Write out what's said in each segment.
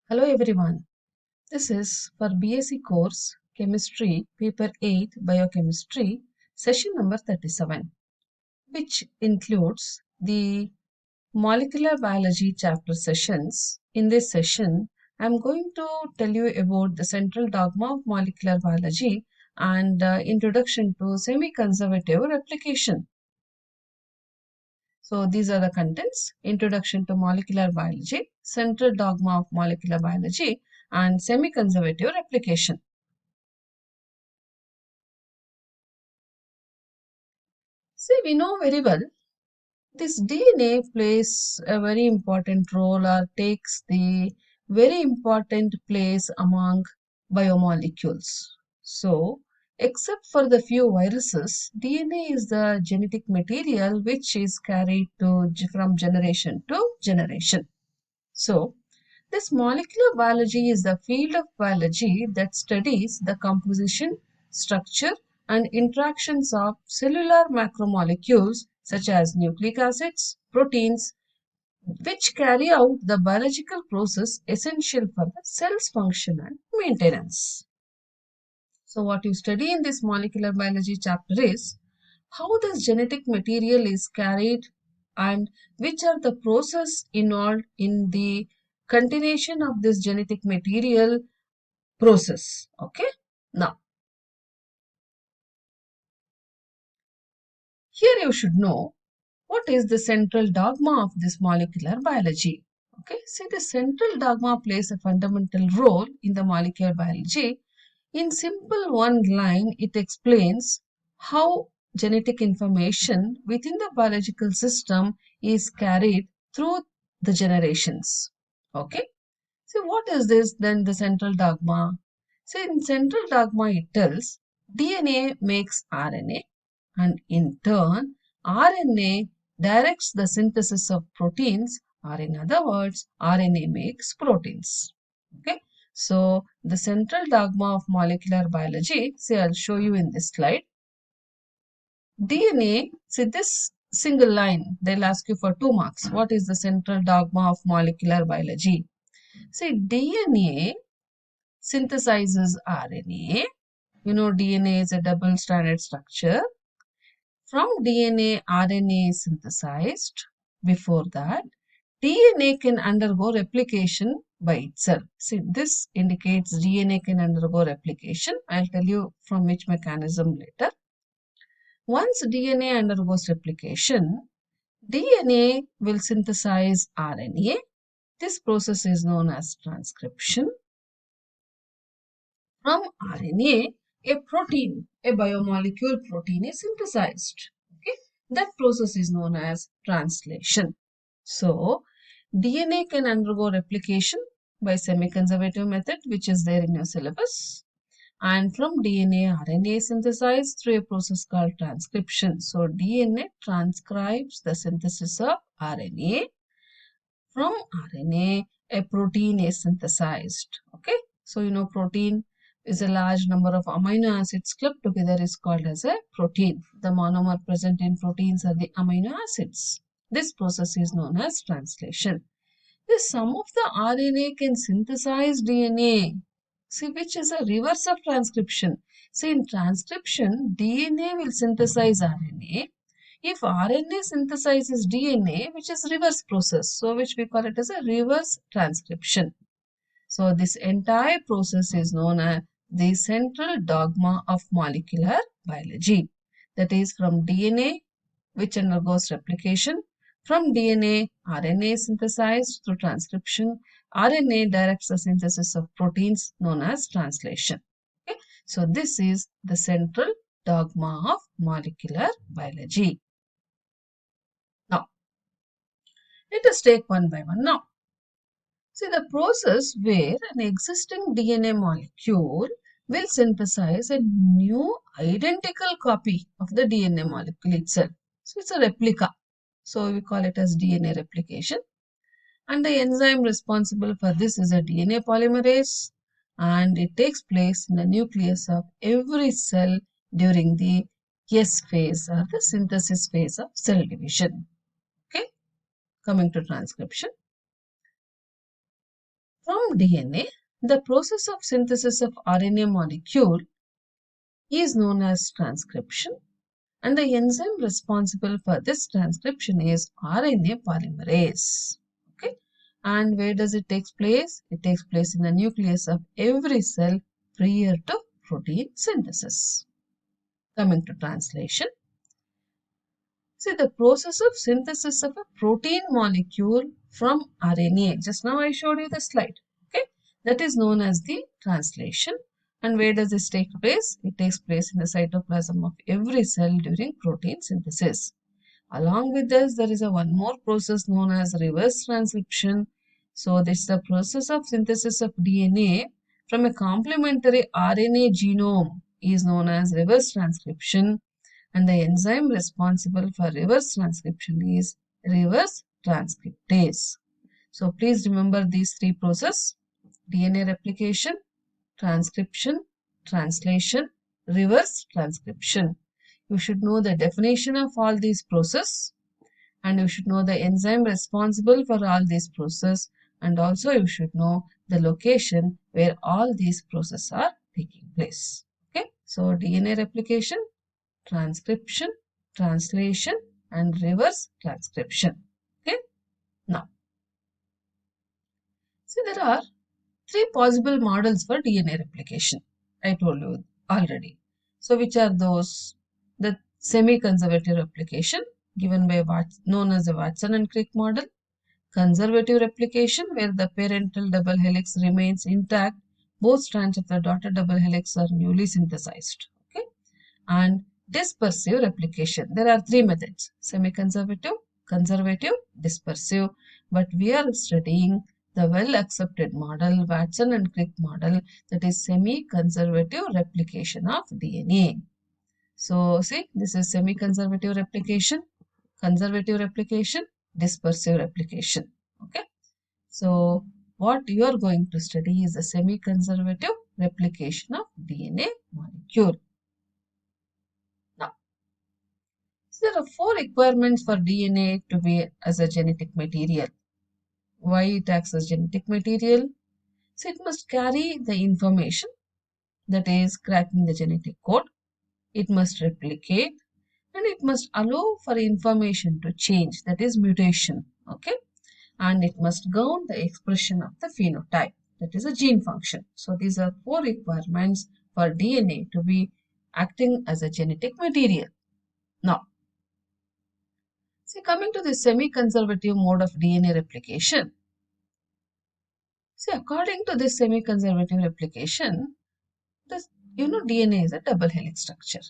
Hello everyone. This is for B.Sc course Chemistry Paper 8 Biochemistry session number 37, which includes the molecular biology chapter sessions. In this session, I am going to tell you about the central dogma of molecular biology and introduction to semi-conservative replication. So these are the contents: Introduction to Molecular Biology, Central Dogma of Molecular Biology, and Semi-Conservative Replication. See, we know very well this DNA plays a very important role or takes the very important place among biomolecules. So, except for the few viruses, DNA is the genetic material which is carried from generation to generation. So, this molecular biology is the field of biology that studies the composition, structure, and interactions of cellular macromolecules such as nucleic acids, proteins, which carry out the biological process essential for the cell's function and maintenance. So, what you study in this molecular biology chapter is how this genetic material is carried and which are the process involved in the continuation of this genetic material process. Okay. Now, here you should know what is the central dogma of this molecular biology. Okay. See, the central dogma plays a fundamental role in the molecular biology. In simple one line, it explains how genetic information within the biological system is carried through the generations. Okay. So what is this then, the central dogma? So in central dogma it tells DNA makes RNA, and in turn RNA directs the synthesis of proteins, or in other words RNA makes proteins. Okay. So the central dogma of molecular biology, say I'll show you in this slide. DNA, see this single line, they'll ask you for 2 marks. What is the central dogma of molecular biology? See, DNA synthesizes RNA. You know, DNA is a double-stranded structure. From DNA, RNA is synthesized. Before that, DNA can undergo replication by itself. See, this indicates DNA can undergo replication. I'll tell you from which mechanism later. Once DNA undergoes replication, DNA will synthesize RNA. This process is known as transcription. From RNA, a protein, a biomolecule protein is synthesized. Okay, that process is known as translation. So, DNA can undergo replication by semi-conservative method, which is there in your syllabus. And from DNA, RNA is synthesized through a process called transcription. So, DNA transcribes the synthesis of RNA. From RNA, a protein is synthesized. Okay, so you know protein is a large number of amino acids clubbed together is called as a protein. The monomer present in proteins are the amino acids. This process is known as translation. Some of the RNA can synthesize DNA, see, which is a reverse of transcription. See, in transcription, DNA will synthesize RNA. If RNA synthesizes DNA, which is reverse process, so which we call it as a reverse transcription. So this entire process is known as the central dogma of molecular biology. That is, from DNA, which undergoes replication. From DNA, RNA is synthesized through transcription. RNA directs the synthesis of proteins known as translation. Okay? So this is the central dogma of molecular biology. Now, let us take one by one now. See, the process where an existing DNA molecule will synthesize a new identical copy of the DNA molecule itself. So, it's a replica. So, we call it as DNA replication. And the enzyme responsible for this is a DNA polymerase, and it takes place in the nucleus of every cell during the S phase or the synthesis phase of cell division. Okay, coming to transcription. From DNA, the process of synthesis of RNA molecule is known as transcription, and the enzyme responsible for this transcription is RNA polymerase. Okay, and where does it take place? It takes place in the nucleus of every cell prior to protein synthesis. Coming to translation, see the process of synthesis of a protein molecule from RNA. Just now I showed you the slide. Okay, that is known as the translation. And where does this take place? It takes place in the cytoplasm of every cell during protein synthesis. Along with this, there is one more process known as reverse transcription. So this is the process of synthesis of DNA from a complementary RNA genome is known as reverse transcription, and the enzyme responsible for reverse transcription is reverse transcriptase. So please remember these three processes: DNA replication, transcription, translation, reverse transcription. You should know the definition of all these processes, and you should know the enzyme responsible for all these processes, and also you should know the location where all these processes are taking place. Okay, so DNA replication, transcription, translation, and reverse transcription. Okay, now see there are three possible models for DNA replication. I told you already. So which are those? The semi-conservative replication given by known as the Watson and Crick model, conservative replication where the parental double helix remains intact, both strands of the daughter double helix are newly synthesized. Okay, and dispersive replication. There are three methods: semi-conservative, conservative, dispersive, but we are studying the well-accepted model, Watson and Crick model, that is semi-conservative replication of DNA. So see, this is semi-conservative replication, conservative replication, dispersive replication. Okay, so what you are going to study is the semi-conservative replication of DNA molecule. Now, so there are four requirements for DNA to be as a genetic material. Why it acts as genetic material? So it must carry the information, that is cracking the genetic code. It must replicate, and it must allow for information to change, that is mutation. Okay, and it must govern the expression of the phenotype, that is a gene function. So these are four requirements for DNA to be acting as a genetic material. Now, see, coming to the semi-conservative mode of DNA replication. See, according to this semi-conservative replication, this, DNA is a double helix structure.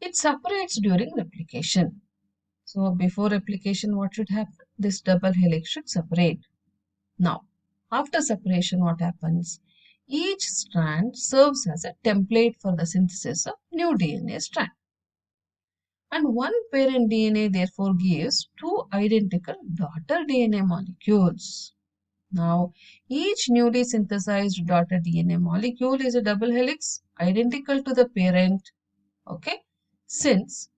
It separates during replication. So before replication, what should happen? This double helix should separate. Now, after separation, what happens? Each strand serves as a template for the synthesis of new DNA strand. And one parent DNA therefore gives two identical daughter DNA molecules. Now, each newly synthesized daughter DNA molecule is a double helix identical to the parent. Okay, since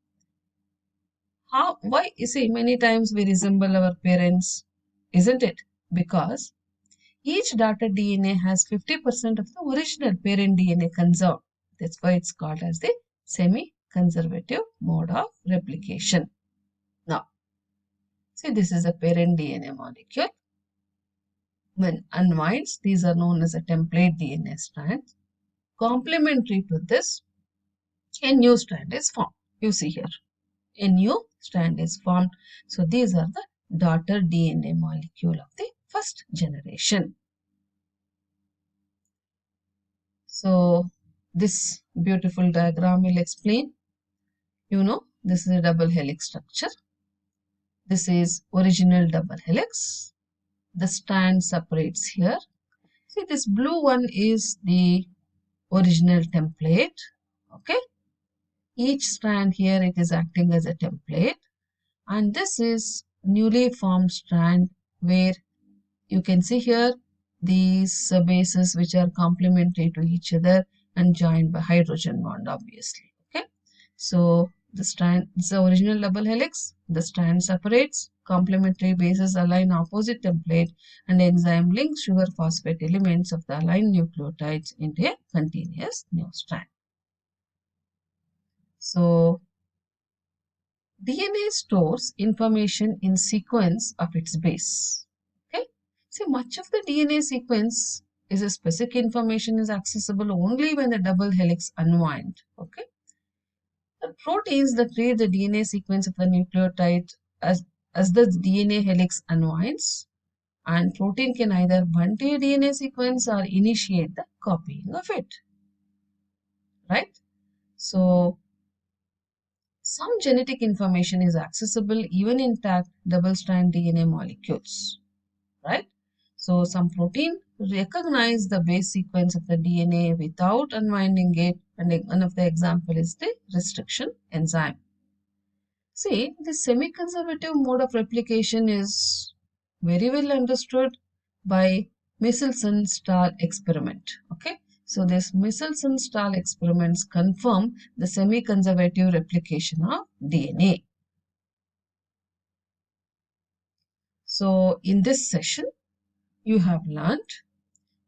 why you see many times we resemble our parents, isn't it? Because each daughter DNA has 50% of the original parent DNA conserved. That's why it's called as the semi-conservative mode of replication. Now, see, this is a parent DNA molecule. When unwinds, these are known as a template DNA strands. Complementary to this, a new strand is formed. You see here, a new strand is formed. So these are the daughter DNA molecule of the first generation. So this beautiful diagram will explain. This is a double helix structure. This is original double helix. The strand separates here. See, this blue one is the original template. Okay. Each strand here, it is acting as a template. And this is newly formed strand where you can see here these bases which are complementary to each other and joined by hydrogen bond, obviously. Okay. So The strand is the original double helix. The strand separates. Complementary bases align opposite template, and enzyme links sugar phosphate elements of the aligned nucleotides into a continuous new strand. So, DNA stores information in sequence of its base. Okay. See, much of the DNA sequence is a specific information is accessible only when the double helix unwind. Okay. The proteins that read the DNA sequence of the nucleotide as the DNA helix unwinds, and protein can either bind to a DNA sequence or initiate the copying of it. Right? So, some genetic information is accessible even in intact double-strand DNA molecules, right? So, some protein recognize the base sequence of the DNA without unwinding it, and one of the example is the restriction enzyme. See, the semi-conservative mode of replication is very well understood by Meselson-Stahl experiment. Okay. So, this Meselson-Stahl experiments confirm the semi-conservative replication of DNA. So, in this session, you have learned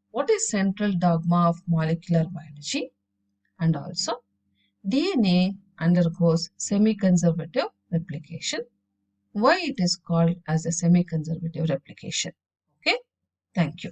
what is central dogma of molecular biology, and also DNA undergoes semi-conservative replication, why it is called as a semi-conservative replication. Okay, thank you.